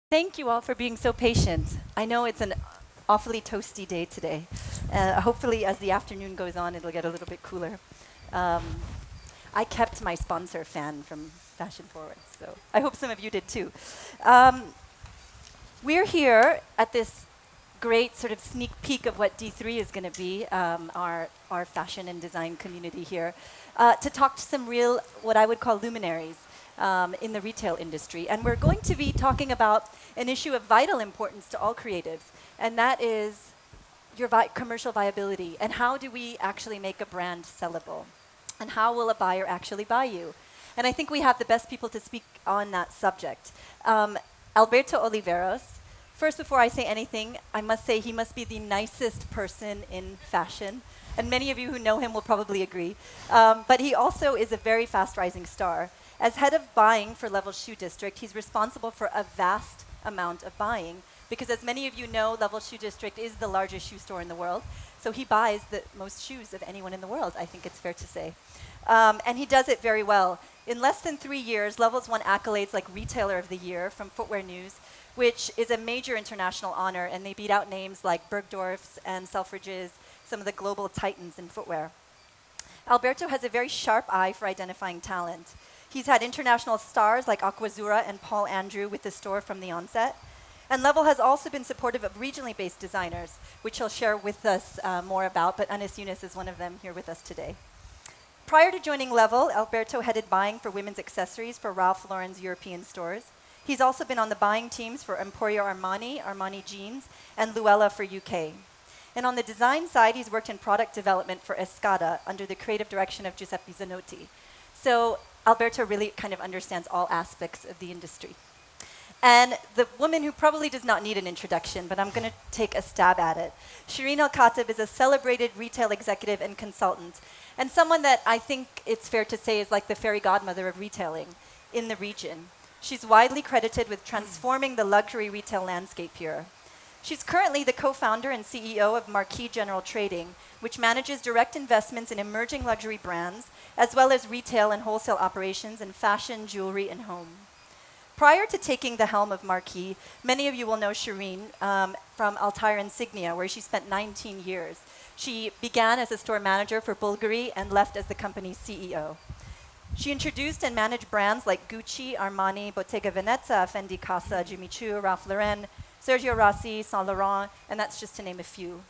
Thank you all for being so patient. I know it's an awfully toasty day today. Hopefully, as the afternoon goes on, it'll get a little bit cooler. Um, I kept my sponsor fan from Fashion Forward, so I hope some of you did too. Um, we're here at this great sort of sneak peek of what D3 is going to be, our fashion and design community here, to talk to some real, what I would call luminaries in the retail industry. And we're going to be talking about an issue of vital importance to all creatives, and that is your commercial viability. And how do we actually make a brand sellable? And how will a buyer actually buy you? And I think we have the best people to speak on that subject. Alberto Oliveros. First, before I say anything, I must say he must be the nicest person in fashion. And many of you who know him will probably agree. But he also is a very fast rising star. As head of buying for Level's Shoe District, he's responsible for a vast amount of buying. Because as many of you know, Level's Shoe District is the largest shoe store in the world. So he buys the most shoes of anyone in the world, I think it's fair to say. And he does it very well. In less than 3 years, Levels won accolades like Retailer of the Year from Footwear News, which is a major international honor, and they beat out names like Bergdorf's and Selfridges, some of the global titans in footwear. Alberto has a very sharp eye for identifying talent. He's had international stars like Aquazura and Paul Andrew with the store from the onset. And Level has also been supportive of regionally based designers, which he'll share with us more about, but Anis Yunus is one of them here with us today. Prior to joining Level, Alberto headed buying for women's accessories for Ralph Lauren's European stores. He's also been on the buying teams for Emporio Armani, Armani Jeans, and Luella for UK. And on the design side, he's worked in product development for Escada under the creative direction of Giuseppe Zanotti. So Alberto really kind of understands all aspects of the industry. And the woman who probably does not need an introduction, but I'm going to take a stab at it. Shireen Khatib is a celebrated retail executive and consultant, and someone that I think it's fair to say is like the fairy godmother of retailing in the region. She's widely credited with transforming the luxury retail landscape here. She's currently the co-founder and CEO of Marque General Trading, which manages direct investments in emerging luxury brands, as well as retail and wholesale operations in fashion, jewelry, and home. Prior to taking the helm of Marque, many of you will know Shireen from Altair Insignia, where she spent 19 years. She began as a store manager for Bulgari and left as the company's CEO. She introduced and managed brands like Gucci, Armani, Bottega Veneta, Fendi Casa, Jimmy Choo, Ralph Lauren, Sergio Rossi, Saint Laurent, and that's just to name a few.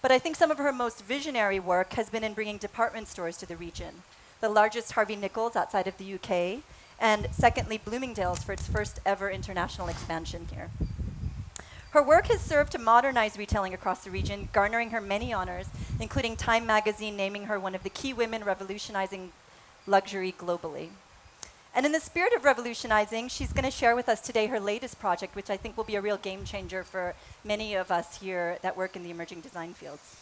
But I think some of her most visionary work has been in bringing department stores to the region. The largest Harvey Nichols outside of the UK, and secondly, Bloomingdale's for its first ever international expansion here. Her work has served to modernize retailing across the region, garnering her many honors, including Time magazine naming her one of the key women revolutionizing luxury globally. And in the spirit of revolutionizing, she's going to share with us today her latest project, which I think will be a real game changer for many of us here that work in the emerging design fields.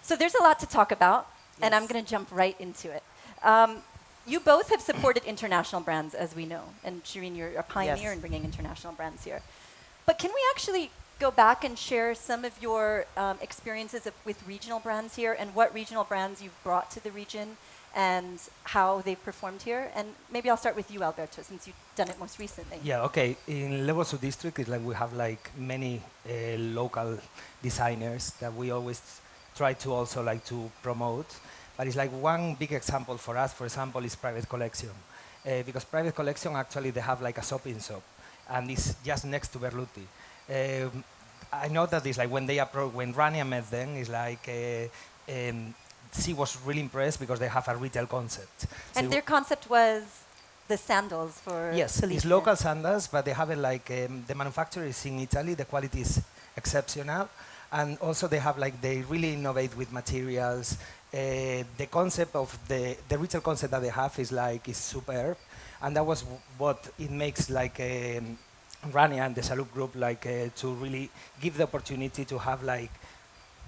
So there's a lot to talk about, and I'm going to jump right into it. You both have supported international brands, as we know, and Shireen, you're a pioneer in bringing international brands here. But can we actually go back and share some of your experiences with regional brands here, and what regional brands you've brought to the region, and how they've performed here? And maybe I'll start with you, Alberto, since you've done it most recently. Yeah, okay. In Levels of District, it's like we have like many local designers that we always try to also like to promote. But it's like one big example for us, for example, is Private Collection. Because Private Collection, actually, they have like a shopping shop, and it's just next to Berluti. I know that it's like when Rania met them, it's like she was really impressed because they have a retail concept. And their concept was the sandals for yes, Felipe. it's local sandals, but they have it like the manufacturer is in Italy. The quality is exceptional, and also they have like they really innovate with materials. The concept of the retail concept that they have is superb, and that was what it makes like Rania and the Saluk Group like to really give the opportunity to have like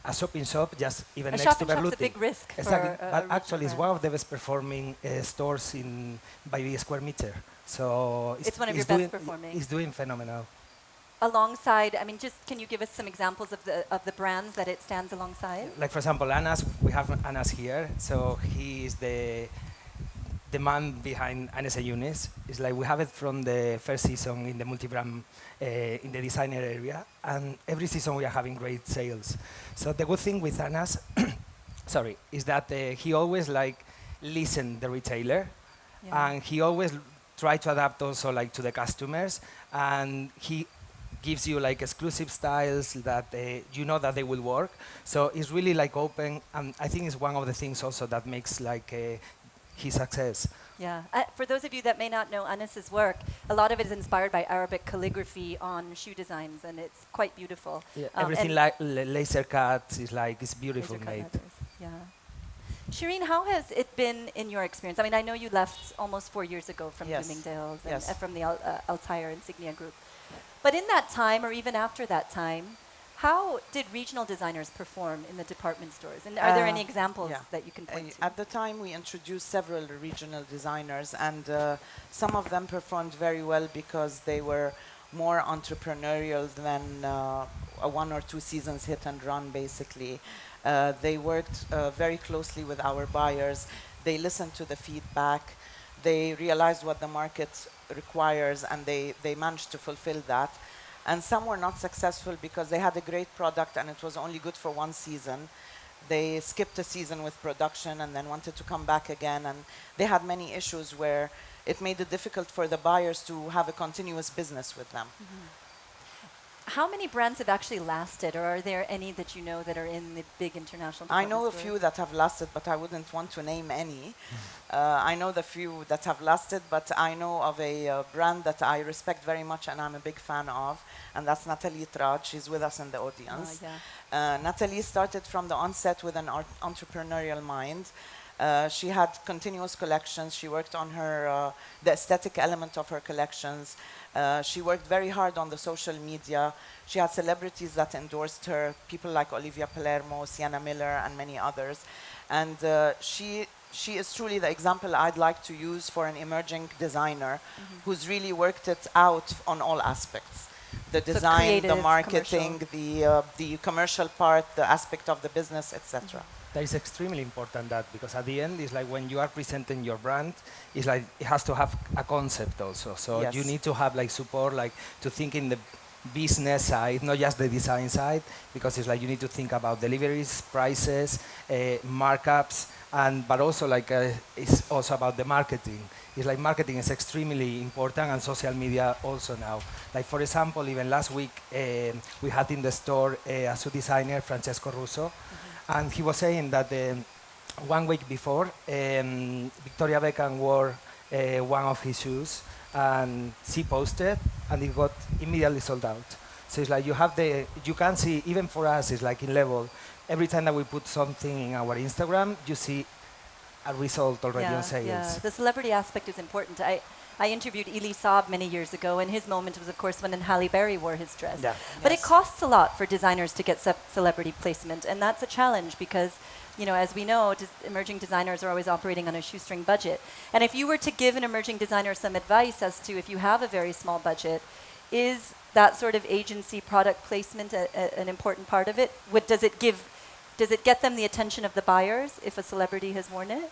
a shopping shop just even next to Berluti. A shop's a big risk. Exactly, for but actually it's one of the best performing stores by the square meter. So it's one of your best performing. It's doing phenomenal. Alongside, I mean, just can you give us some examples of the brands that it stands alongside? Like for example, Anas, we have Anas here. So he is the demand behind Anessa Yunis is like we have it from the first season in the multi-brand, in the designer area, and every season we are having great sales. So the good thing with Anas, sorry, is that he always like listen the retailer, Yeah. and he always try to adapt also like to the customers, and he gives you like exclusive styles that you know that they will work. So it's really like open, and I think it's one of the things also that makes like his success. Yeah. For those of you that may not know Anis's work, a lot of it is inspired by Arabic calligraphy on shoe designs, and it's quite beautiful. Yeah, everything like laser cuts is like it's beautiful Laser cut made. leathers. Yeah. Shireen, how has it been in your experience? I mean, I know you left almost 4 years ago from Yes. Bloomingdale's and Yes. from the Altair Insignia Group. But in that time, or even after that time, how did regional designers perform in the department stores? And are there any examples Yeah. that you can point to? At the time, we introduced several regional designers, and some of them performed very well because they were more entrepreneurial than a 1 or 2 seasons hit and run, basically. They worked very closely with our buyers. They listened to the feedback. They realized what the market requires, and they managed to fulfill that. And some were not successful because they had a great product and it was only good for 1 season. They skipped a season with production and then wanted to come back again, and they had many issues where it made it difficult for the buyers to have a continuous business with them. How many brands have actually lasted, or are there any that you know that are in the big international I department know a stores? few that have lasted, but I wouldn't want to name any. I know the few that have lasted, but I know of a brand that I respect very much and I'm a big fan of, and that's Nathalie Trad. She's with us in the audience. Nathalie started from the onset with an entrepreneurial mind. She had continuous collections. She worked on her the aesthetic element of her collections. She worked very hard on the social media. She had celebrities that endorsed her, people like Olivia Palermo, Sienna Miller, and many others. And she is truly the example I'd like to use for an emerging designer who's really worked it out on all aspects. The design, the creative, marketing, the commercial part, the aspect of the business, etc. That is extremely important, that because at the end it's like when you are presenting your brand, it's like it has to have a concept also. So Yes. you need to have like support, like to think in the business side, not just the design side, because it's like you need to think about deliveries, prices, markups, and but also like it's also about the marketing. It's like marketing is extremely important, and social media also now. Like for example, even last week we had in the store a shoe designer, Francesco Russo, and he was saying that 1 week before, Victoria Beckham wore one of his shoes, and she posted, and it got immediately sold out. So it's like you can see, even for us, it's like in level, every time that we put something in our Instagram, you see a result already on sales. Yeah, the celebrity aspect is important. I interviewed Elie Saab many years ago, and his moment was, of course, when Halle Berry wore his dress. Yeah. But Yes. it costs a lot for designers to get celebrity placement, and that's a challenge because, you know, as we know, emerging designers are always operating on a shoestring budget. And if you were to give an emerging designer some advice as to if you have a very small budget, is that sort of agency product placement an important part of it? Does it get them the attention of the buyers if a celebrity has worn it?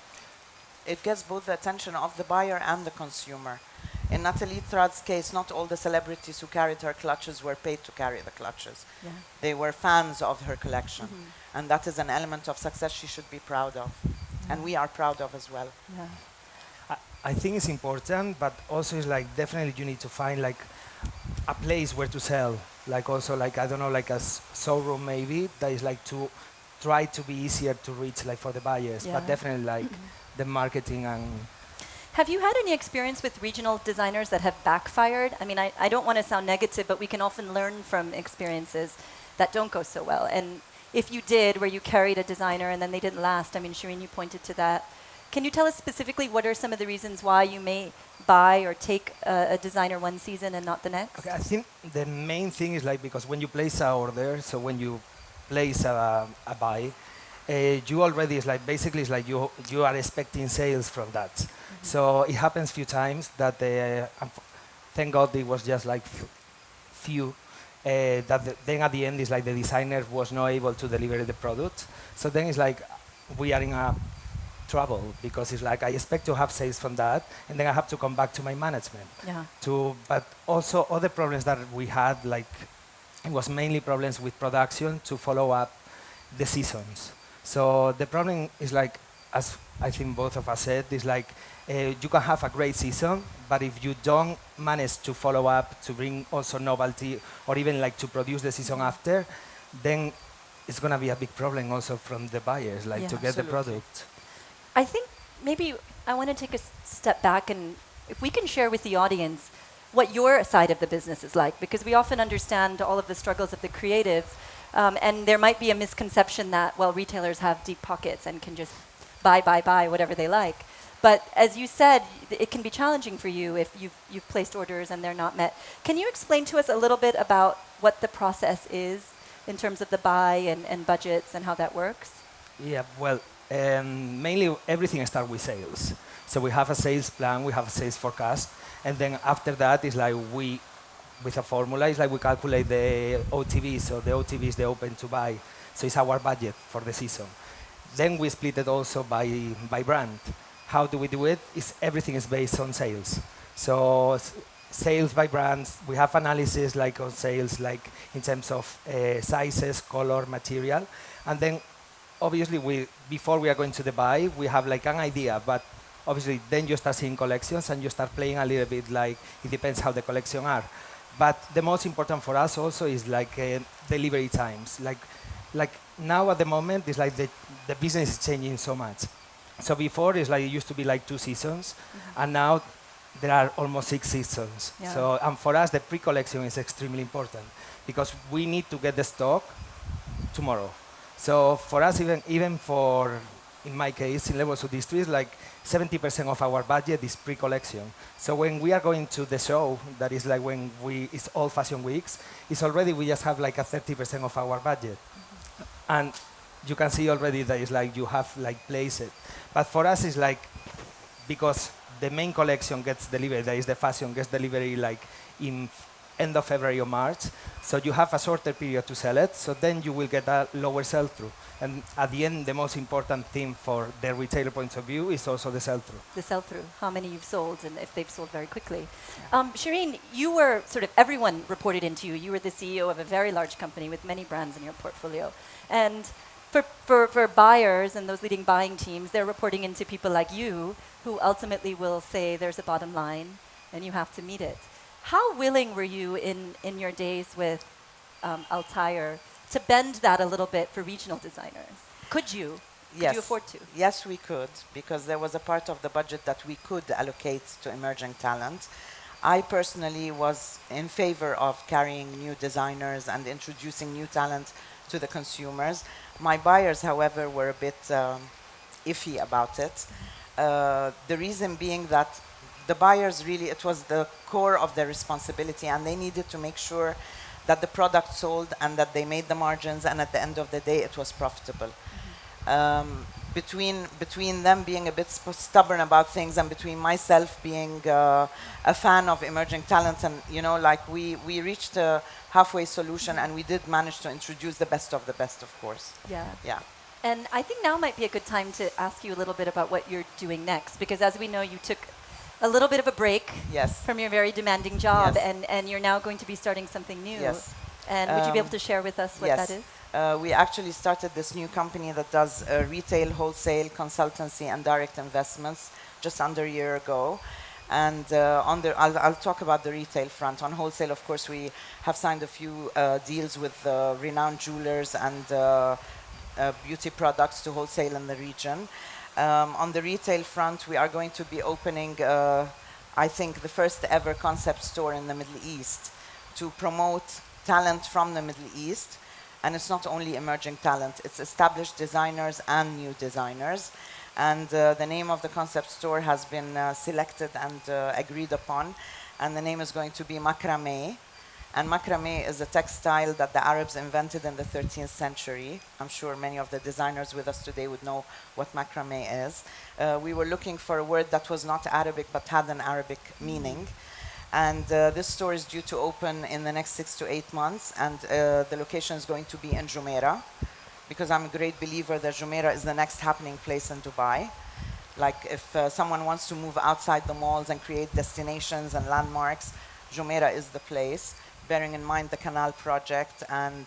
It gets both the attention of the buyer and the consumer. In Nathalie Trad's case, not all the celebrities who carried her clutches were paid to carry the clutches. Yeah. They were fans of her collection. And that is an element of success she should be proud of. And we are proud of as well. Yeah. I think it's important, but also it's like definitely you need to find like a place where to sell. Like also like, I don't know, like a showroom maybe that is like to try to be easier to reach like for the buyers, Yeah. but definitely like the marketing and... Have you had any experience with regional designers that have backfired? I mean, I don't want to sound negative, but we can often learn from experiences that don't go so well. And if you did, where you carried a designer and then they didn't last, I mean, Shireen, you pointed to that. Can you tell us specifically what are some of the reasons why you may buy or take a designer one season and not the next? Okay, I think the main thing is like, because when you place a order, so when you place a buy, you already, it's like basically it's like you are expecting sales from that. So it happens few times that thank God it was just like few then at the end it's like the designer was not able to deliver the product. So then it's like we are in a trouble because it's like I expect to have sales from that, and then I have to come back to my management. Yeah. But also other problems that we had, like it was mainly problems with production to follow up the seasons. So the problem is like, as I think both of us said, is like you can have a great season, but if you don't manage to follow up, to bring also novelty, or even like to produce the season after, then it's going to be a big problem also from the buyers, like Yeah. to get the Absolutely. product. I think maybe I want to take a step back, and if we can share with the audience what your side of the business is like, because we often understand all of the struggles of the creatives, and there might be a misconception that, well, retailers have deep pockets and can just buy whatever they like. But as you said, it can be challenging for you if you've placed orders and they're not met. Can you explain to us a little bit about what the process is in terms of the buy and budgets and how that works? Yeah, well, mainly everything starts with sales. So we have a sales plan, we have a sales forecast, and then after that is like with a formula, it's like we calculate the OTV. So the OTV is the open to buy. So it's our budget for the season. Then we split it also by brand. How do we do it? Everything is based on sales. So sales by brands, we have analysis like on sales, like in terms of sizes, color, material, and then obviously before we are going to the buy, we have like an idea, but obviously then you start seeing collections and you start playing a little bit like it depends how the collection are. But the most important for us also is like delivery times. Like now at the moment, it's like the business is changing so much. So before it's like it used to be like 2 seasons, and now there are almost 6 seasons. Yeah. So and for us the pre-collection is extremely important because we need to get the stock tomorrow. So for us, even for, in my case, in levels of districts, like 70% of our budget is pre-collection. So when we are going to the show, that is like when it's all fashion weeks, it's already, we just have like a 30% of our budget. And you can see already that it's like you have like placed it. But for us, it's like, because the main collection gets delivered, that is the fashion gets delivered like in end of February or March, so you have a shorter period to sell it, so then you will get a lower sell-through. And at the end, the most important thing for the retailer point of view is also the sell-through. The sell-through, how many you've sold and if they've sold very quickly. Shireen, you were sort of, everyone reported into you. You were the CEO of a very large company with many brands in your portfolio. And for buyers and those leading buying teams, they're reporting into people like you who ultimately will say there's a bottom line and you have to meet it. How willing were you in your days with Altair to bend that a little bit for regional designers? Could you? Could Yes. you afford to? Yes, we could, because there was a part of the budget that we could allocate to emerging talent. I personally was in favor of carrying new designers and introducing new talent to the consumers. My buyers, however, were a bit iffy about it. The reason being that the buyers really, it was the core of their responsibility, and they needed to make sure that the product sold and that they made the margins, and at the end of the day, it was profitable. Between them being a bit stubborn about things, and between myself being a fan of emerging talent, and like we reached a halfway solution, and we did manage to introduce the best of the best, of course. Yeah. Yeah. And I think now might be a good time to ask you a little bit about what you're doing next, because as we know, you took a little bit of a break Yes. from your very demanding job, Yes. and you're now going to be starting something new. Yes. And would you be able to share with us what Yes. that is? We actually started this new company that does retail, wholesale, consultancy, and direct investments just under a year ago. And I'll talk about the retail front. On wholesale, of course, we have signed a few deals with renowned jewelers and beauty products to wholesale in the region. On the retail front, we are going to be opening, I think, the first ever concept store in the Middle East to promote talent from the Middle East. And it's not only emerging talent, it's established designers and new designers. And the name of the concept store has been selected and agreed upon. And the name is going to be Macramé. And macramé is a textile that the Arabs invented in the 13th century. I'm sure many of the designers with us today would know what macramé is. We were looking for a word that was not Arabic but had an Arabic meaning. And this store is due to open in the next 6 to 8 months. And the location is going to be in Jumeirah, because I'm a great believer that Jumeirah is the next happening place in Dubai. Like if someone wants to move outside the malls and create destinations and landmarks, Jumeirah is the place, bearing in mind the canal project and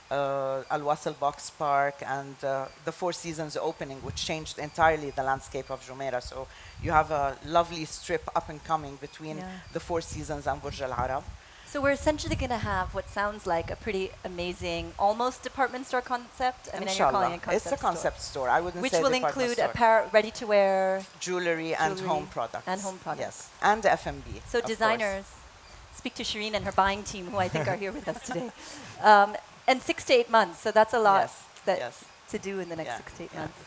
Al Wasl Box Park and the Four Seasons opening, which changed entirely the landscape of Jumeirah. So you have a lovely strip up and coming between the Four Seasons and Burj Al Arab. So we're essentially going to have what sounds like a pretty amazing, almost department store concept. I mean, you're calling it a concept it's a concept store. I wouldn't which say will department include store. apparel, ready-to-wear, Jewelry and home products. and home products. Yes, and F&B. So of designers, speak to Shireen and her buying team, who I think are here with us today. And 6 to 8 months, so that's a lot to do in the next 6 to 8 months.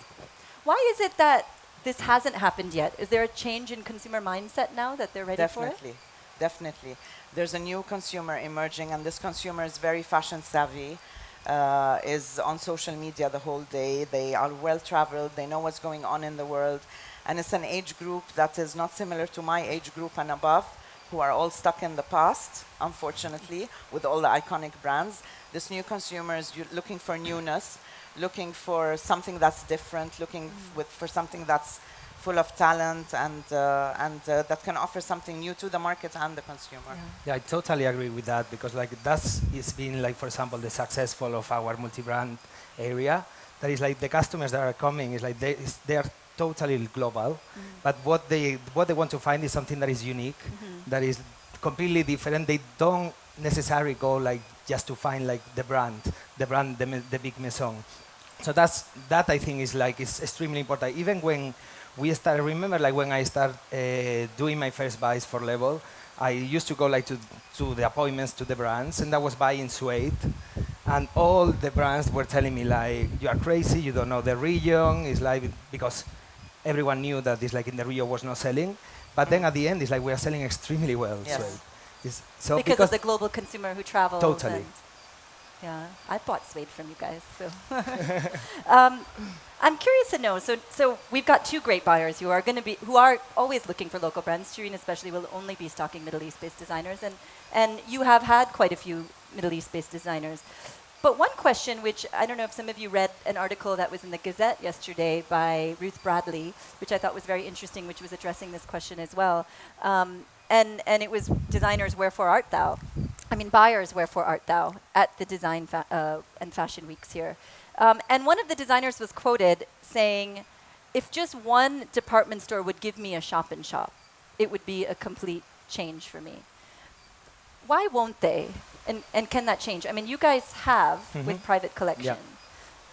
Why is it that this hasn't happened yet? Is there a change in consumer mindset now that they're ready for it? Definitely. There's a new consumer emerging, and this consumer is very fashion savvy, is on social media the whole day. They are well-traveled. They know what's going on in the world. And it's an age group that is not similar to my age group and above, who are all stuck in the past, unfortunately, with all the iconic brands. This new consumer is looking for newness, looking for something that's different, looking for something that's full of talent and that can offer something new to the market and the consumer. Yeah, I totally agree with that, because like that's it's been like, for example, the successful of our multi-brand area. That is like the customers that are coming is like they are totally global, but what they want to find is something that is unique, that is completely different. They don't necessarily go like just to find like the big maison. So that I think is like is extremely important. Even when we started, remember like when I started doing my first buys for Level, I used to go like to the appointments to the brands, and I was buying suede, and all the brands were telling me like, you are crazy, you don't know the region. It's like, because everyone knew that it's like in the region was not selling, but then at the end it's like we are selling extremely well. Yes. So because of the global consumer who travels. Totally. Yeah, I bought suede from you guys. So I'm curious to know. So we've got two great buyers who are always looking for local brands. Shireen especially will only be stocking Middle East-based designers, and you have had quite a few Middle East-based designers. But one question, which I don't know if some of you read an article that was in the Gazette yesterday by Ruth Bradley, which I thought was very interesting, which was addressing this question as well. And it was designers, wherefore art thou? I mean, buyers, wherefore art thou? At the design and fashion weeks here. And one of the designers was quoted saying, if just one department store would give me a shop in shop, it would be a complete change for me. Why won't they? And can that change? I mean, you guys have with Private Collection.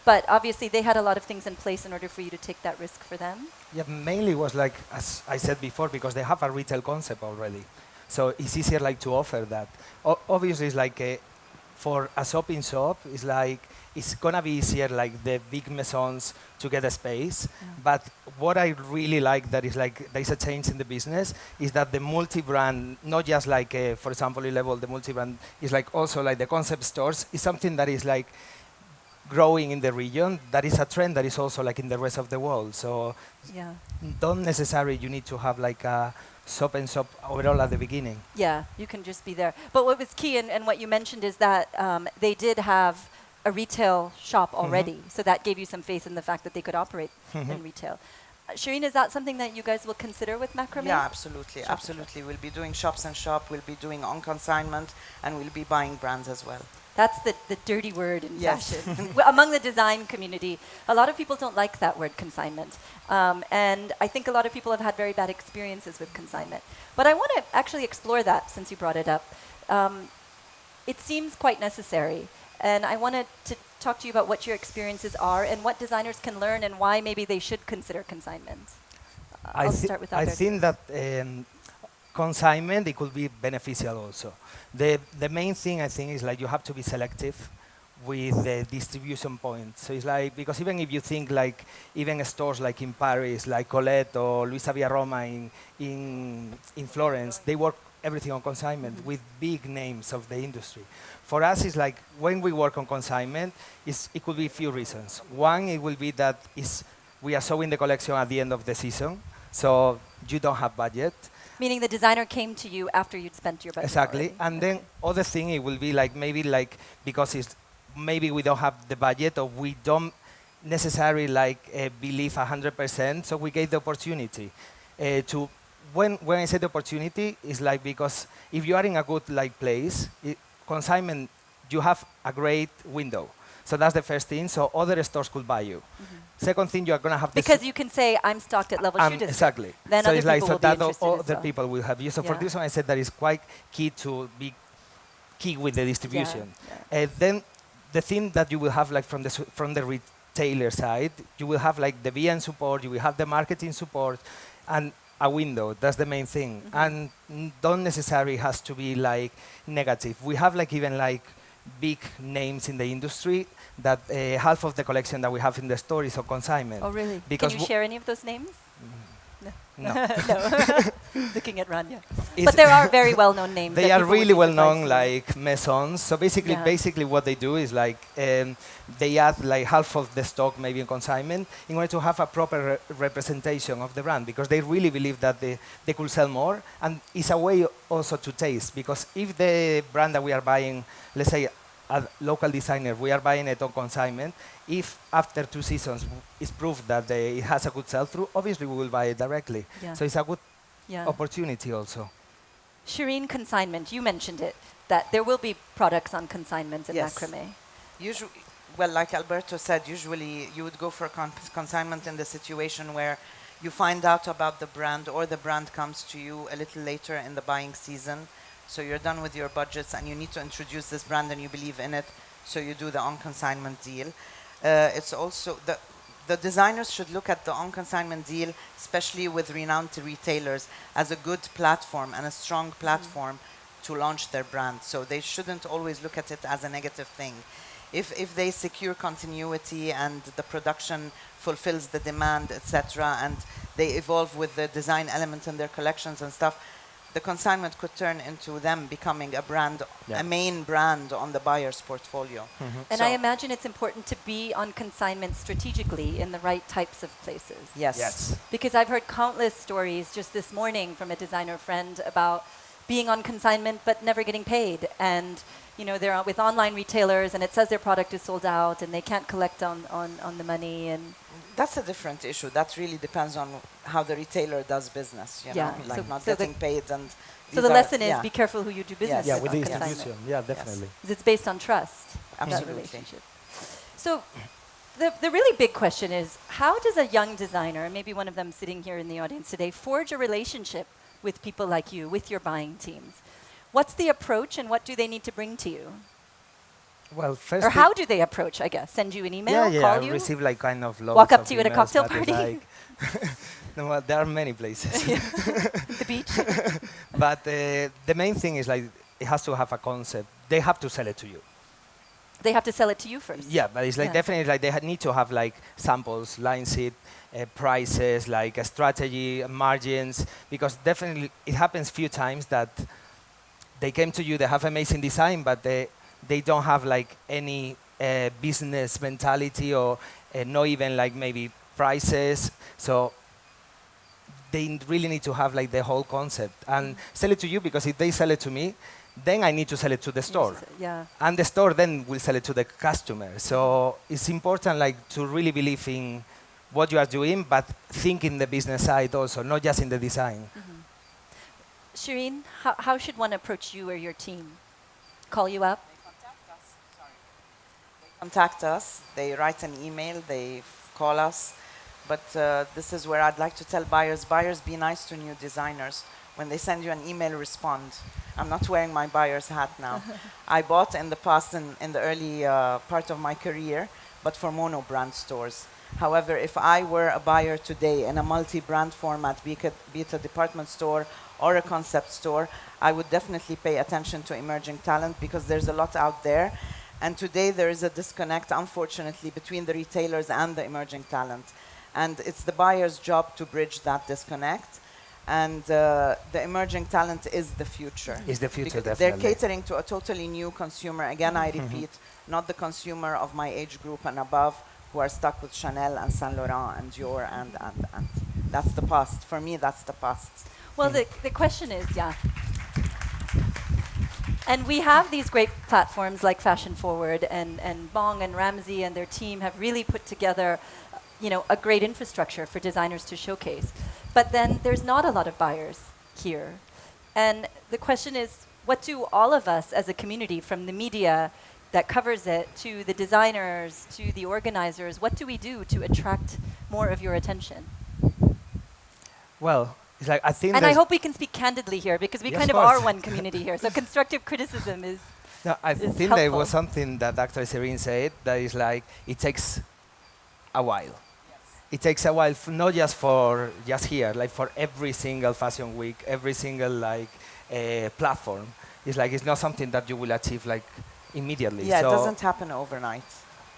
But obviously they had a lot of things in place in order for you to take that risk for them. Yeah, mainly was like, as I said before, because they have a retail concept already. So it's easier like to offer that. Obviously it's like for a shop in shop, it's like, it's gonna be easier like the big maisons to get a space. But what I really like that is like, there's a change in the business, is that the multi-brand, not just like, for example, Level, the multi-brand is like also like the concept stores, is something that is like, growing in the region. That is a trend that is also like in the rest of the world. So don't necessarily you need to have like a shop and shop overall at the beginning. Yeah, you can just be there. But what was key and what you mentioned is that they did have a retail shop already. So that gave you some faith in the fact that they could operate in retail. Shireen, is that something that you guys will consider with Macrame? Yeah, absolutely. Absolutely. We'll be doing shops and shop, we'll be doing on consignment, and we'll be buying brands as well. That's the dirty word in fashion. Among the design community, a lot of people don't like that word consignment. And I think a lot of people have had very bad experiences with consignment. But I want to actually explore that since you brought it up. It seems quite necessary. And I wanted to talk to you about what your experiences are and what designers can learn and why maybe they should consider consignment. I'll start with Alberto. I think that consignment, it could be beneficial also. The main thing I think is like you have to be selective with the distribution point. So it's like, because even if you think like even stores like in Paris, like Colette or Luisa Villaroma in Florence, they work everything on consignment with big names of the industry. For us, it's like when we work on consignment, it could be a few reasons. One, it will be that we are showing the collection at the end of the season, so you don't have budget. Meaning the designer came to you after you'd spent your budget. Exactly. Already. And then other thing, it will be like maybe like because maybe we don't have the budget or we don't necessarily like believe 100%. So we gave the opportunity to. When I say the opportunity, is like because if you are in a good like place, consignment, you have a great window. So that's the first thing. So other stores could buy you. Second thing, you are gonna have this Because you can say, I'm stocked at level shoe district. exactly. Then so other it's like people so will be that interested as other well. people will have you. So for Yeah. this one, I said that is quite key to be key with the distribution. Yeah. Then the thing that you will have like from the retailer side, you will have like the VM support, you will have the marketing support, and a window. That's the main thing. And don't necessarily has to be like negative. We have like even like big names in the industry that half of the collection that we have in the store is of consignment. Oh, really? Because Can you share any of those names? no. No. Looking at Rania. Is- But there are very well-known names. They that are people would really be well surprised known, to know. like maisons. So basically, Yeah. basically what they do is like they add like half of the stock, maybe in consignment, in order to have a proper representation of the brand, because they really believe that they could sell more, and it's a way also to taste. Because if the brand that we are buying, let's say a local designer, we are buying it on consignment. If after 2 seasons it's proved that it has a good sell-through, obviously we will buy it directly. Yeah. So it's a good Yeah. opportunity also. Shireen, consignment, you mentioned it, that there will be products on consignment in Yes. macrame. Usually, well, like Alberto said, usually you would go for consignment in the situation where you find out about the brand, or the brand comes to you a little later in the buying season. So you're done with your budgets and you need to introduce this brand and you believe in it. So you do the on-consignment deal. It's also the designers should look at the on-consignment deal, especially with renowned retailers, as a good platform and a strong platform to launch their brand. So they shouldn't always look at it as a negative thing. If they secure continuity and the production fulfills the demand, etc., and they evolve with the design element in their collections and stuff, the consignment could turn into them becoming a brand, Yeah. a main brand on the buyer's portfolio. And So- I imagine it's important to be on consignment strategically in the right types of places. Yes. Yes. Because I've heard countless stories just this morning from a designer friend about being on consignment but never getting paid. And they're with online retailers and it says their product is sold out and they can't collect on the money. And That's a different issue. That really depends on how the retailer does business, Yeah. like So- not so the- getting paid. And so the lesson is be careful who you do business Yes. Yeah, with with on the consignment. distribution. Yeah, definitely. 'Cause it's based on trust, that Absolutely. relationship. So the really big question is, how does a young designer, and maybe one of them sitting here in the audience today, forge a relationship with people like you, with your buying teams? What's the approach and what do they need to bring to you? Well, first. Or how do they approach, I guess? Send you an email, yeah, call I you? receive like kind of loads Walk up of to you at a emails, cocktail but it's party? no, well, there are many places. The beach? But the main thing is like it has to have a concept. They have to sell it to you. They have to sell it to you first. Yeah, but it's like Yeah. definitely like they need to have like samples, line sheet, prices, like a strategy, margins, because definitely it happens few times that they came to you, they have amazing design, but they don't have like any business mentality or not even like maybe prices. So they really need to have like the whole concept and sell it to you, because if they sell it to me, then I need to sell it to the store. Yeah. And the store then will sell it to the customer. So it's important like to really believe in what you are doing, but think in the business side also, not just in the design. Shireen, how should one approach you or your team? Call you up? Contact us. They write an email. They call us. But this is where I'd like to tell buyers, be nice to new designers. When they send you an email, respond. I'm not wearing my buyer's hat now. I bought in the past, in the early part of my career, but for mono brand stores. However, if I were a buyer today in a multi-brand format, be it a department store or a concept store, I would definitely pay attention to emerging talent, because there's a lot out there. And today there is a disconnect, unfortunately, between the retailers and the emerging talent. And it's the buyer's job to bridge that disconnect. And the emerging talent is the future. Is the future, Because definitely. they're catering to a totally new consumer. Again, I repeat, not the consumer of my age group and above who are stuck with Chanel and Saint Laurent and Dior and. That's the past. For me, that's the past. Well, the question is, yeah. And we have these great platforms like Fashion Forward and Bong and Ramsey and their team have really put together, a great infrastructure for designers to showcase. But then there's not a lot of buyers here. And the question is, what do all of us as a community, from the media that covers it to the designers to the organizers, what do we do to attract more of your attention? Well, it's like I think. And I hope we can speak candidly here, because we Yes, kind of of are course. one community here. So constructive criticism is. No, I is think there helpful. was something that Dr. Shireen said that is like it takes a while. It takes a while, not just for just here, like for every single fashion week, every single platform. It's not something that you will achieve like immediately. Yeah, so it doesn't happen overnight.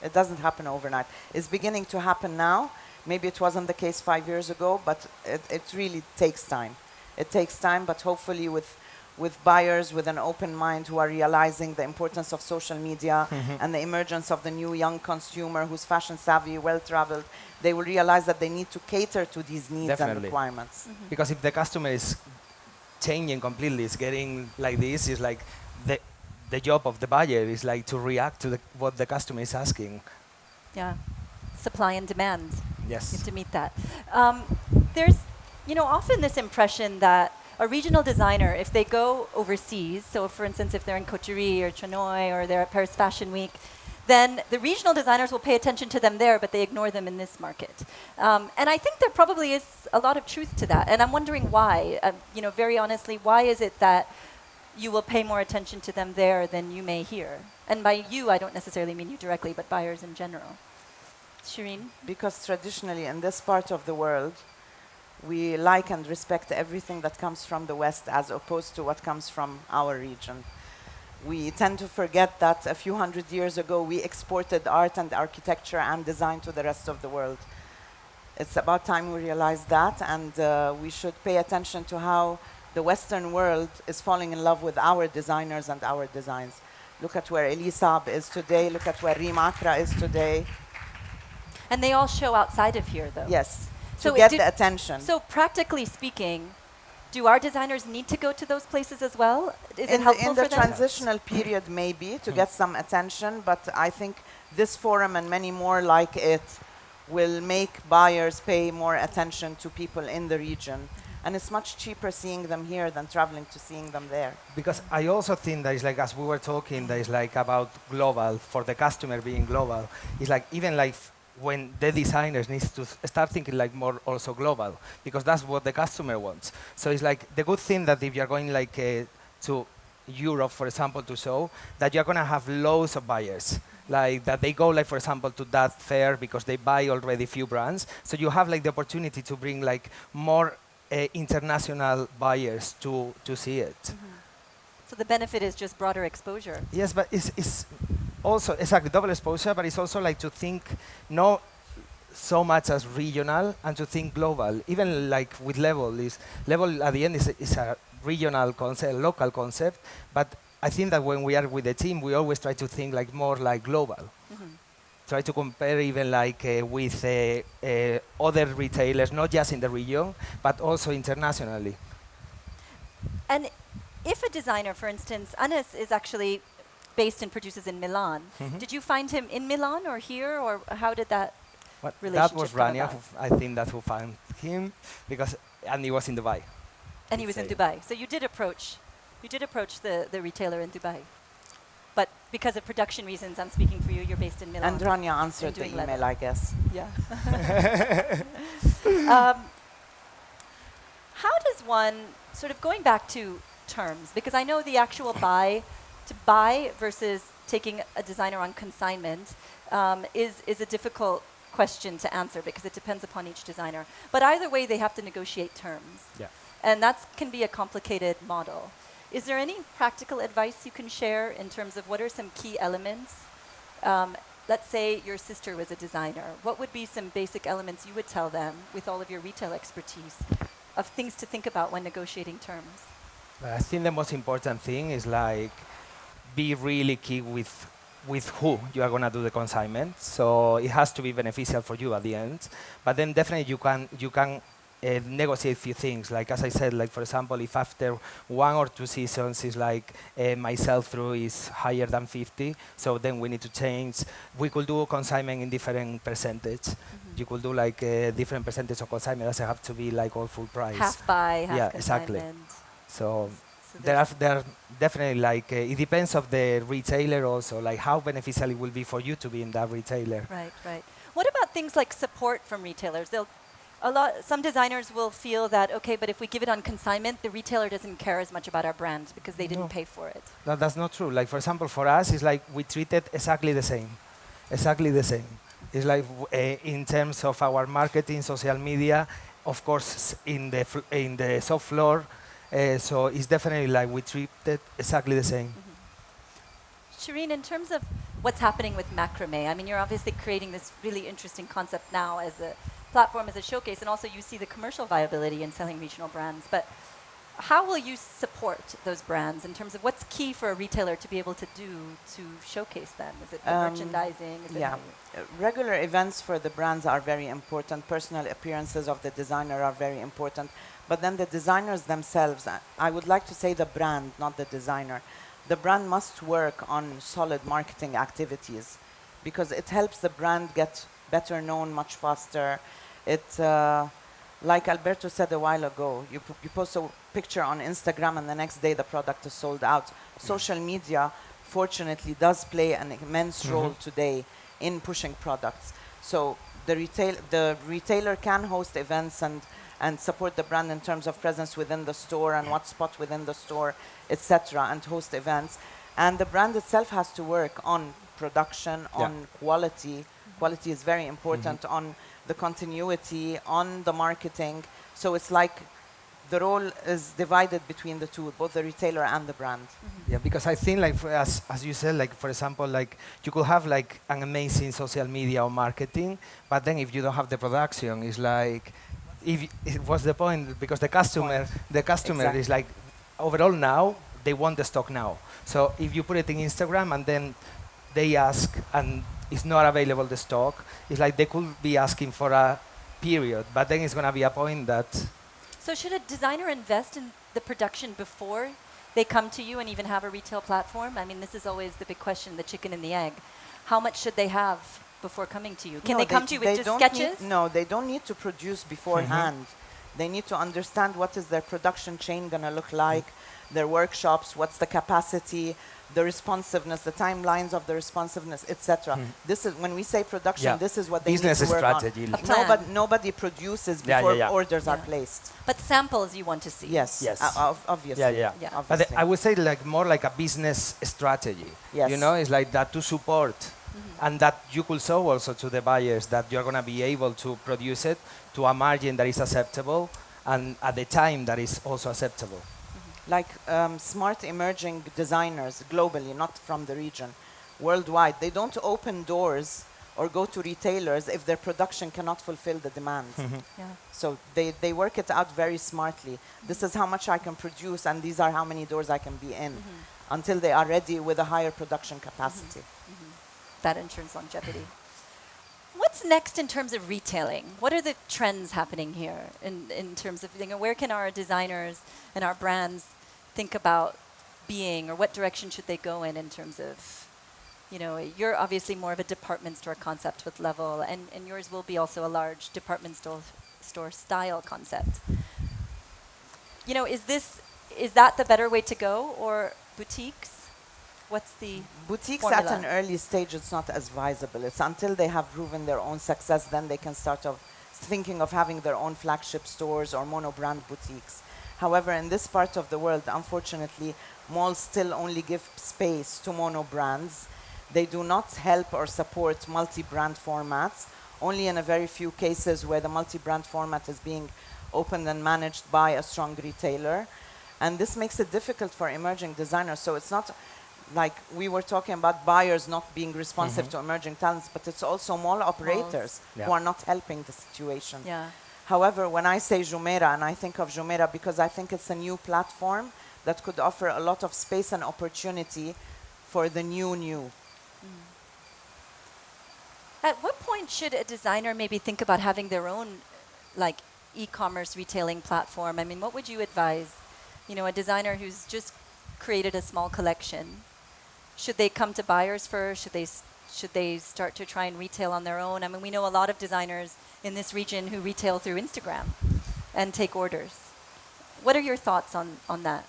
It doesn't happen overnight. It's beginning to happen now. Maybe it wasn't the case 5 years ago, but it really takes time. It takes time, but hopefully with buyers with an open mind who are realizing the importance of social media and the emergence of the new young consumer who's fashion savvy, well-traveled, they will realize that they need to cater to these needs and Definitely. requirements. Because if the customer is changing completely, it's getting like this, is like the job of the buyer is like to react to what the customer is asking. Yeah, supply and demand. You have Yes. to meet that. There's, often this impression that a regional designer, if they go overseas, so for instance, if they're in Couturier or Chanoy or they're at Paris Fashion Week, then the regional designers will pay attention to them there, but they ignore them in this market. And I think there probably is a lot of truth to that. And I'm wondering why. Very honestly, why is it that you will pay more attention to them there than you may here? And by you, I don't necessarily mean you directly, but buyers in general. Shireen? Because traditionally in this part of the world, we like and respect everything that comes from the West as opposed to what comes from our region. We tend to forget that a few hundred years ago we exported art and architecture and design to the rest of the world. It's about time we realize that, and we should pay attention to how the Western world is falling in love with our designers and our designs. Look at where Elisab is today, look at where Reem Accra is today. And they all show outside of here, though. Yes, So to it get did- the attention. So practically speaking, do our designers need to go to those places as well? Is it in helpful the for them? transitional period, maybe, to get some attention, but I think this forum and many more like it will make buyers pay more attention to people in the region. And it's much cheaper seeing them here than traveling to seeing them there. Because I also think that it's like, as we were talking, that it's like about global, for the customer being global. It's like even like when the designers needs to start thinking like more also global, because that's what the customer wants. So it's like the good thing that if you're going like to Europe, for example, to show, that you're gonna have loads of buyers. Like that they go like, for example, to that fair because they buy already few brands. So you have like the opportunity to bring like more international buyers to see it. So the benefit is just broader exposure. Yes, but it's also exactly double exposure, but it's also like to think not so much as regional and to think global. Even like with level at the end is a regional concept, local concept, but I think that when we are with the team, we always try to think like more like global. Try to compare even like with other retailers, not just in the region, but also internationally. And if a designer, for instance, Anas is actually based and produces in Milan. Did you find him in Milan or here, or how did that But that relationship was come Rania, about? I think that who found him, and he was in Dubai. And he was in Dubai. So you did approach the retailer in Dubai. But because of production reasons, I'm speaking for you, you're based in Milan. And Rania answered the doing email, leather. I guess. Yeah. How does one, sort of going back to terms, because I know the actual to buy versus taking a designer on consignment is a difficult question to answer because it depends upon each designer. But either way, they have to negotiate terms. Yeah. And that can be a complicated model. Is there any practical advice you can share in terms of what are some key elements? Let's say your sister was a designer. What would be some basic elements you would tell them with all of your retail expertise of things to think about when negotiating terms? I think the most important thing is like be really key with who you are gonna do the consignment. So it has to be beneficial for you at the end. But then definitely you can negotiate few things. Like as I said, like for example, if after 1 or 2 seasons is like my sell-through is higher than 50, so then we need to change. We could do consignment in different percentage. You could do like a different percentage of consignment. It doesn't have to be like all full price. Half buy, half Yeah, consignment. exactly. So So there are definitely like it depends of the retailer also, like how beneficial it will be for you to be in that retailer. right, right. What about things like support from retailers? Some designers will feel that, okay, but if we give it on consignment, the retailer doesn't care as much about our brand because they didn't pay for it. No, that's not true. Like for example, for us, it's like we treat it exactly the same, exactly the same. It's like in terms of our marketing, social media, of course, in the shop floor. So it's definitely like we treat it exactly the same. Shireen, in terms of what's happening with macrame, I mean, you're obviously creating this really interesting concept now as a platform, as a showcase, and also you see the commercial viability in selling regional brands. But how will you support those brands in terms of what's key for a retailer to be able to do to showcase them? Is it the merchandising? Is Yeah, regular events for the brands are very important. Personal appearances of the designer are very important. But then the designers themselves, I would like to say the brand, not the designer. The brand must work on solid marketing activities because it helps the brand get better known much faster. It, like Alberto said a while ago, you post a picture on Instagram and the next day the product is sold out. Social media, fortunately, does play an immense role today in pushing products. So the retailer can host events and support the brand in terms of presence within the store and what spot within the store, etc., and host events. And the brand itself has to work on production, on quality. Quality is very important, on the continuity, on the marketing. So it's like the role is divided between the two, both the retailer and the brand. Yeah, because I think like as you said, like for example, like you could have like an amazing social media or marketing, but then if you don't have the production, it's like what's the point? Because the customer Exactly. is like overall now they want the stock now. So if you put it in Instagram and then they ask and it's not available the stock, it's like they could be asking for a period, but then it's gonna be a point that. So should a designer invest in the production before they come to you and even have a retail platform? I mean, this is always the big question, the chicken and the egg. How much should they have before coming to you? Can they come to you with just sketches? No, they don't need to produce beforehand. They need to understand what is their production chain going to look like, their workshops, what's the capacity, the responsiveness, the timelines of the responsiveness, etc. This is when we say production. This is what they business need to work strategy. on. Nobody produces before orders are placed. But samples you want to see. Yes. Obviously. Yeah. But Obviously. I would say like more like a business strategy. Yes. You know, it's like that to support, and that you could show also to the buyers that you're going to be able to produce it to a margin that is acceptable and at the time that is also acceptable. Like smart emerging designers globally, not from the region, worldwide, they don't open doors or go to retailers if their production cannot fulfill the demand. So they work it out very smartly. This is how much I can produce and these are how many doors I can be in until they are ready with a higher production capacity. That ensures longevity. What's next in terms of retailing? What are the trends happening here in terms of, where can our designers and our brands think about being, or what direction should they go in terms of, you're obviously more of a department store concept with Level, and yours will be also a large department store style concept. Is that the better way to go, or boutiques? What's the boutiques formula? At an early stage, it's not as viable. It's until they have proven their own success, then they can start thinking of having their own flagship stores or mono-brand boutiques. However, in this part of the world, unfortunately, malls still only give space to mono brands. They do not help or support multi-brand formats, only in a very few cases where the multi-brand format is being opened and managed by a strong retailer. And this makes it difficult for emerging designers. So it's not like we were talking about buyers not being responsive to emerging talents, but it's also mall operators who are not helping the situation. However, when I say Jumeirah, and I think of Jumeirah because I think it's a new platform that could offer a lot of space and opportunity for the new. At what point should a designer maybe think about having their own, e-commerce retailing platform, I mean, what would you advise, a designer who's just created a small collection? Should they come to buyers first? Should they start to try and retail on their own? I mean, we know a lot of designers in this region who retail through Instagram and take orders. What are your thoughts on that?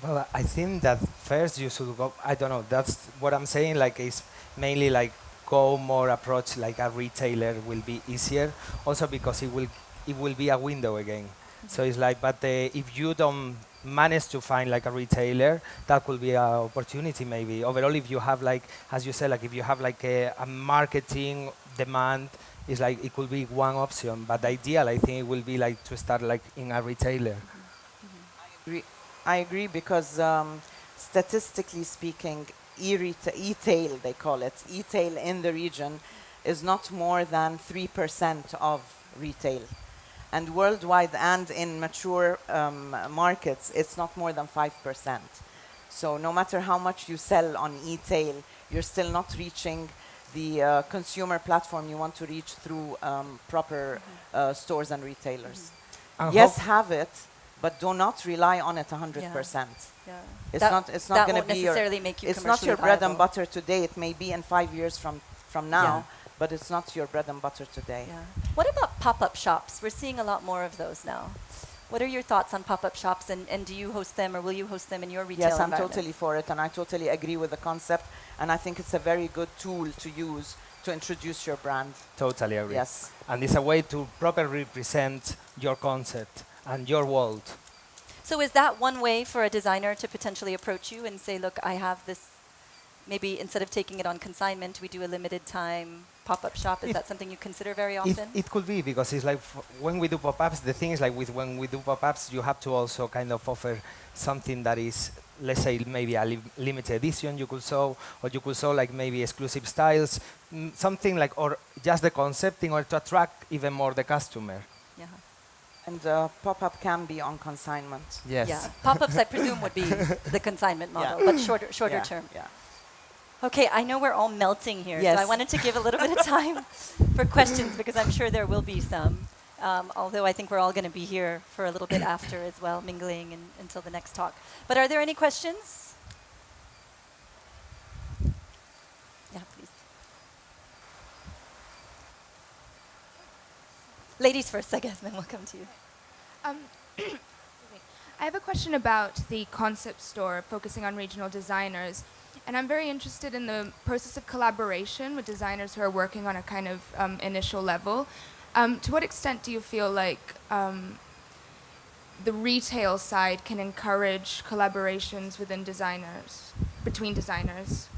Well, I think that first you should go. I don't know. That's what I'm saying. Like, is mainly like go more approach like a retailer will be easier. Also because it will be a window again. So it's like, but if you don't manage to find like a retailer, that could be an opportunity maybe. Overall, if you have like, as you said, like if you have like a marketing demand, it's like it could be one option. But the ideal, I think, it will be like to start like in a retailer. I agree because statistically speaking, e-tail, they call it, e-tail in the region is not more than 3% of retail. And worldwide and in mature markets, it's not more than 5%. So no matter how much you sell on e-tail, you're still not reaching the consumer platform you want to reach through proper stores and retailers. Yes, have it, but do not rely on it 100%. Yeah. It's That- not that going to won't be your necessarily make you it's not your commercially bread and viable. butter today. It may be in 5 years from now, Yeah. but it's not your bread and butter today. Yeah. What about pop-up shops? We're seeing a lot more of those now. What are your thoughts on pop-up shops, and do you host them, or will you host them in your retail Yes, I'm environments? totally for it, and I totally agree with the concept, and I think it's a very good tool to use to introduce your brand. Totally agree. Yes. And it's a way to properly represent your concept and your world. So is that one way for a designer to potentially approach you and say, look, I have this, maybe instead of taking it on consignment, we do a limited time pop-up shop? Is that something you consider very often? It could be, because it's like when we do pop-ups, the thing is like when we do pop-ups, you have to also kind of offer something that is, let's say, maybe a limited edition you could show, or you could show like maybe exclusive styles, something like, or just the concept in order to attract even more the customer. Yeah. And pop-up can be on consignment. Yes. Yeah. Pop-ups, I presume, would be the consignment model, Yeah. but shorter Yeah, term. Yeah. Okay, I know we're all melting here, Yes. so I wanted to give a little bit of time for questions, because I'm sure there will be some. Although I think we're all going to be here for a little bit after as well, mingling until the next talk. But are there any questions? Yeah, please. Ladies first, I guess, then we'll come to you. I have a question about the concept store focusing on regional designers. And I'm very interested in the process of collaboration with designers who are working on a kind of initial level. To what extent do you feel like the retail side can encourage collaborations within designers, between designers?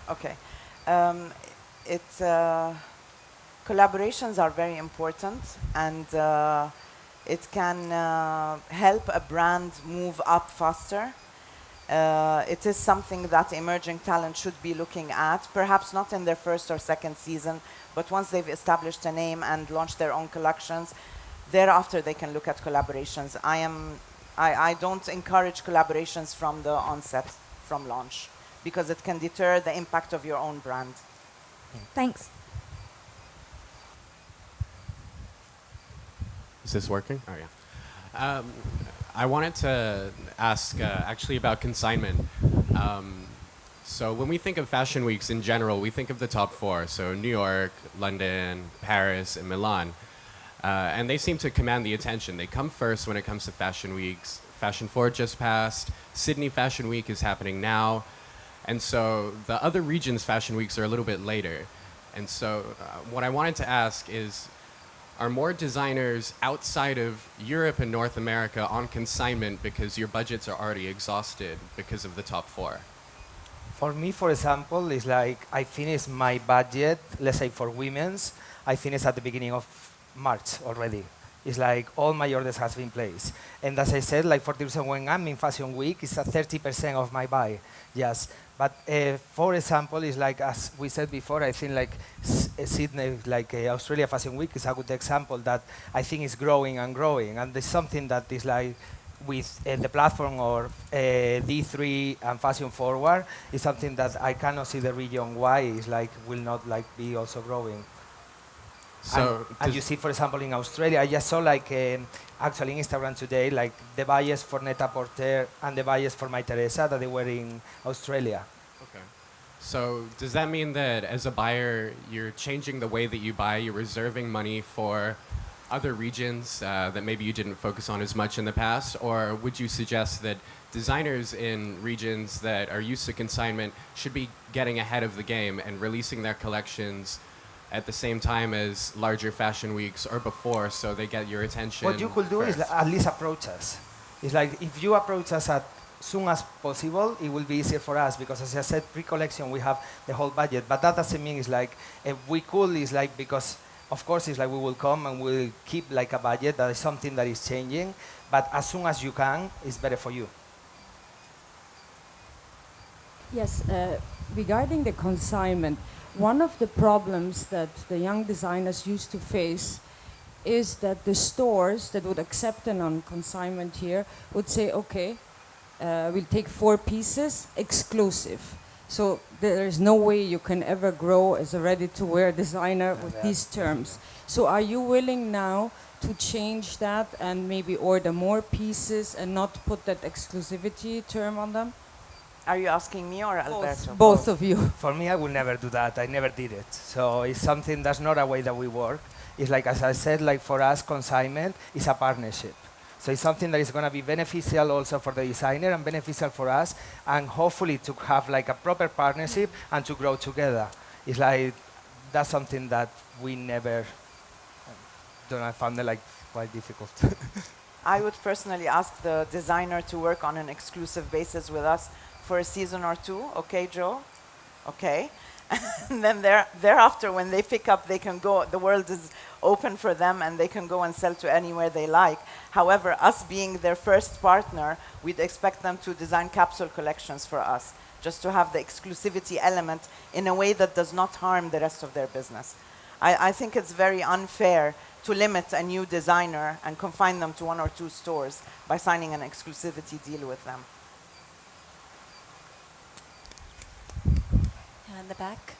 Okay. Collaborations are very important, and it can help a brand move up faster. It is something that emerging talent should be looking at, perhaps not in their first or second season, but once they've established a name and launched their own collections, thereafter they can look at collaborations. I don't encourage collaborations from the onset, from launch, because it can deter the impact of your own brand. Thanks. Is this working? Oh, yeah. I wanted to ask actually about consignment. So when we think of fashion weeks in general, we think of the top four. So New York, London, Paris, and Milan. And they seem to command the attention. They come first when it comes to fashion weeks. Fashion 4 just passed. Sydney Fashion Week is happening now. And so the other regions' fashion weeks are a little bit later. And so what I wanted to ask is, are more designers outside of Europe and North America on consignment because your budgets are already exhausted because of the top four? For me, for example, it's like I finished my budget, let's say for women's, I finished at the beginning of March already. It's like all my orders has been placed. And as I said, like 40% when I'm in Fashion Week, it's at 30% of my buy. Yes. But for example, it's like, as we said before, I think like Sydney, like Australia Fashion Week is a good example that I think is growing and growing. And there's something that is like with the platform or D3 and Fashion Forward is something that I cannot see the region why is like will not like be also growing. So And you see, for example, in Australia, I just saw like actually Instagram today, like the buyers for Net-a-Porter and the buyers for My Teresa that they were in Australia. okay. So does that mean that as a buyer, you're changing the way that you buy? You're reserving money for other regions that maybe you didn't focus on as much in the past? Or would you suggest that designers in regions that are used to consignment should be getting ahead of the game and releasing their collections at the same time as larger fashion weeks or before so they get your attention? What you could do is first? at least approach us. It's like if you approach us as soon as possible, it will be easier for us because, as I said, pre-collection we have the whole budget. But that doesn't mean it's like if we could. It's like because of course it's like we will come and we'll keep like a budget. That is something that is changing. But as soon as you can, it's better for you. Yes, regarding the consignment, one of the problems that the young designers used to face is that the stores that would accept an on consignment here would say, okay, we'll take 4 pieces exclusive. So there is no way you can ever grow as a ready-to-wear designer with these terms. So are you willing now to change that and maybe order more pieces and not put that exclusivity term on them? Are you asking me or Alberto? Both of you. For me, I will never do that. I never did it. So it's something that's not a way that we work. It's like, as I said, like for us, consignment is a partnership. So it's something that is going to be beneficial also for the designer and beneficial for us, and hopefully to have like a proper partnership and to grow together. It's like, that's something that we never, I found it like quite difficult. I would personally ask the designer to work on an exclusive basis with us for a season or 2. Okay, Joe? Okay. And then thereafter, when they pick up, they can go, the world is open for them and they can go and sell to anywhere they like. However, us being their first partner, we'd expect them to design capsule collections for us, just to have the exclusivity element in a way that does not harm the rest of their business. I think it's very unfair to limit a new designer and confine them to 1 or 2 stores by signing an exclusivity deal with them. In the back.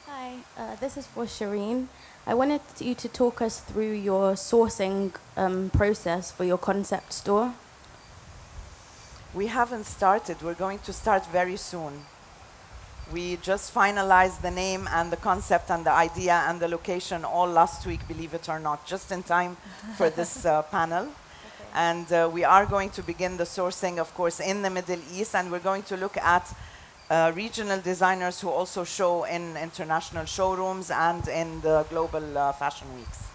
Hi, this is for Shireen. I wanted you to talk us through your sourcing process for your concept store. We haven't started. We're going to start very soon. We just finalized the name and the concept and the idea and the location all last week, believe it or not, just in time for this panel. Okay. And we are going to begin the sourcing, of course, in the Middle East, and we're going to look at regional designers who also show in international showrooms and in the global fashion weeks.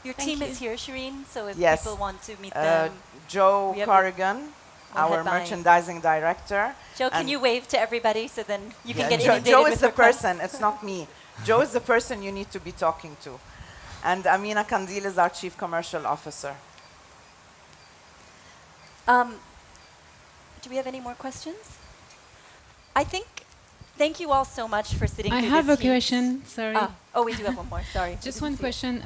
Your team is here, Shireen, so if yes. people want to meet them. Joe Corrigan, our merchandising director. Joe, can you wave to everybody so then you can get inundated Joe with is the requests. person, it's not me. Joe is the person you need to be talking to. And Amina Kandil is our Chief Commercial Officer. Do we have any more questions? I think, thank you all so much for sitting I through have this a question, sorry. Oh, we do have one more, sorry. Just one question.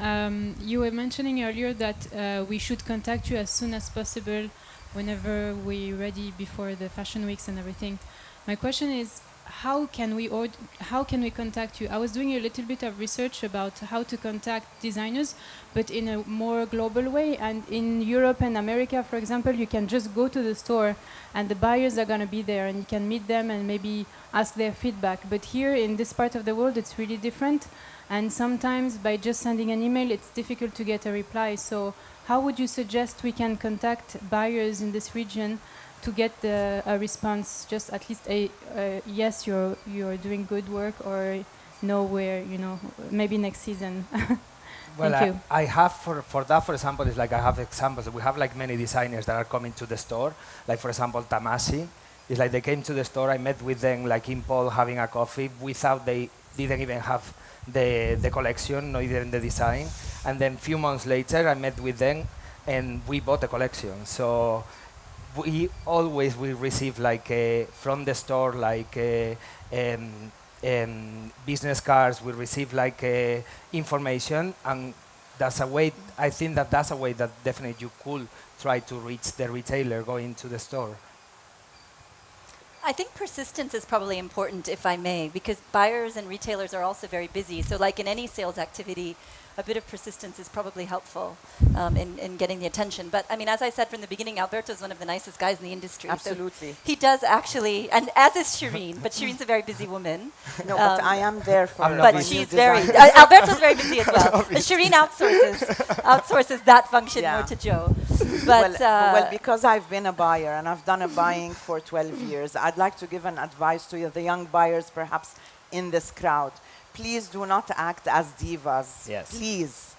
You were mentioning earlier that we should contact you as soon as possible whenever we're ready before the fashion weeks and everything. My question is, how can we contact you? I was doing a little bit of research about how to contact designers, but in a more global way. And in Europe and America, for example, you can just go to the store and the buyers are going to be there and you can meet them and maybe ask their feedback. But here in this part of the world, it's really different. And sometimes by just sending an email, it's difficult to get a reply. So how would you suggest we can contact buyers in this region to get a response, just at least a yes, you're doing good work, or no, where, maybe next season. Well, I have for that, for example, it's like I have examples. We have like many designers that are coming to the store. Like for example, Tamasi. It's like they came to the store. I met with them like in Paul having a coffee without they didn't even have the collection, not even the design. And then a few months later, I met with them and we bought the collection. So we always will receive like from the store like business cards. We receive like information, and that's a way. I think that that's a way that definitely you could try to reach the retailer going to the store. I think persistence is probably important, if I may, because buyers and retailers are also very busy. So like in any sales activity, a bit of persistence is probably helpful in getting the attention. But I mean, as I said from the beginning, Alberto is one of the nicest guys in the industry. Absolutely. So he does actually, and as is Shireen, but Shireen's a very busy woman. No, but I am there for I'm not But my busy. new she's very, design. Alberto's very busy as well. But Shireen outsources that function Yeah. more to Joe. But well, because I've been a buyer and I've done a buying for 12 years, I'd like to give an advice to the young buyers perhaps in this crowd. Please do not act as divas. Yes. Please.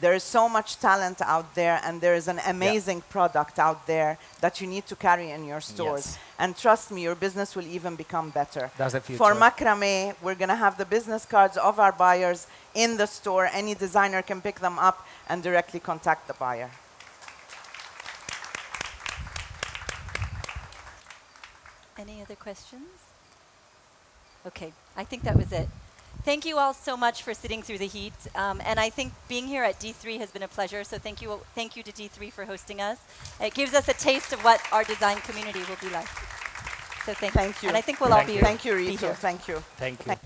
There is so much talent out there, and there is an amazing product out there that you need to carry in your stores. Yes. And trust me, your business will even become better. That's the future. For macrame, we're going to have the business cards of our buyers in the store. Any designer can pick them up and directly contact the buyer. Any other questions? Okay, I think that was it. Thank you all so much for sitting through the heat. And I think being here at D3 has been a pleasure, so thank you to D3 for hosting us. It gives us a taste of what our design community will be like. So thank you. Thank you. And I think we'll all be Thank you, be Ritu. here. Thank you. Thank you.